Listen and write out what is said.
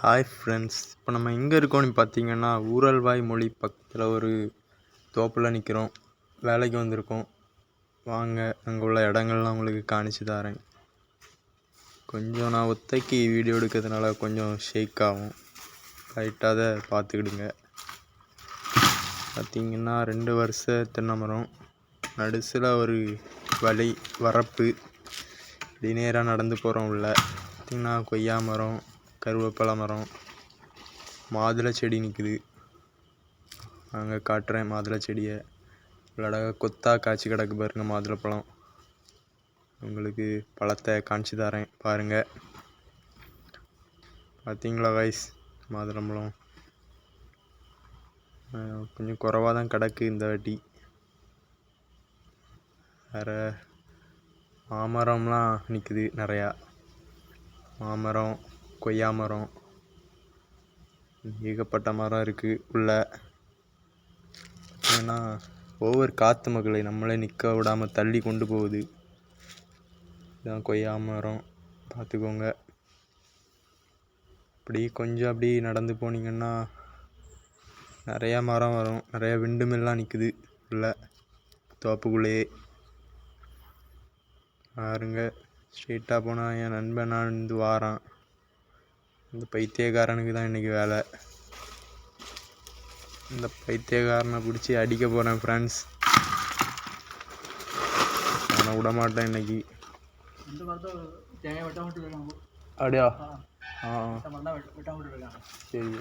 Hi friends, இப்போ நம்ம எங்கே இருக்கோம்னு பார்த்தீங்கன்னா ஊரல்வாய் மொழி பக்கத்தில் ஒரு தோப்பில் நிற்கிறோம். வேலைக்கு வந்திருக்கோம். வாங்க அங்கே உள்ள இடங்கள்லாம் உங்களுக்கு காணிச்சு தரேன். கொஞ்சம் நான் ஒத்தைக்கு வீடியோ எடுக்கிறதுனால கொஞ்சம் ஷேக் ஆகும், லைட்டாக அதை பார்த்துக்கிடுங்க. பார்த்திங்கன்னா 2 வருஷ தென்னை மரம், நடுசில் ஒரு வழி வரப்பு, இப்படி நேராக நடந்து போகிறோம். உள்ள பார்த்திங்கன்னா கொய்யா மரம், கருவேப்பிலை மரம், மாதுளை செடி நிற்குது. அங்கே காட்டுறேன் மாதுளை செடியை. அழகாக கொத்தா காய்ச்சி கிடக்கு பாருங்க மாதுளைப்பழம். உங்களுக்கு பழத்தை காமிச்சு தரேன் பாருங்கள். பார்த்தீங்களா கைஸ், மாதுளம்பழம் கொஞ்சம் குறைவாக தான் கிடக்கு இந்த வாட்டி. வேறு மாமரம்லாம் நிற்குது நிறையா. மாமரம், கொய்யா மரம், ஏகப்பட்ட மரம் இருக்குது உள்ள. ஏன்னா ஒவ்வொரு காற்று மக்களை நம்மளே நிற்க விடாமல் தள்ளி கொண்டு போகுது. இதுதான் கொய்யா மரம், பார்த்துக்கோங்க. அப்படி கொஞ்சம் அப்படி நடந்து போனீங்கன்னா நிறையா மரம் வரும். நிறையா விண்டு மில்லாம் நிற்குது உள்ள தோப்புக்குள்ளேயே. பாருங்க, ஸ்ட்ரெயிட்டாக போனால் என் நண்பன் நான் வந்து வாரான். இந்த பைத்தியக்காரனுக்கு தான் இன்றைக்கி வேலை. இந்த பைத்தியக்காரனை பிடிச்சி அடிக்க போகிறேன் ஃப்ரெண்ட்ஸ். நான் விடமாட்டேன் இன்னைக்கு. அப்படியா? சரி.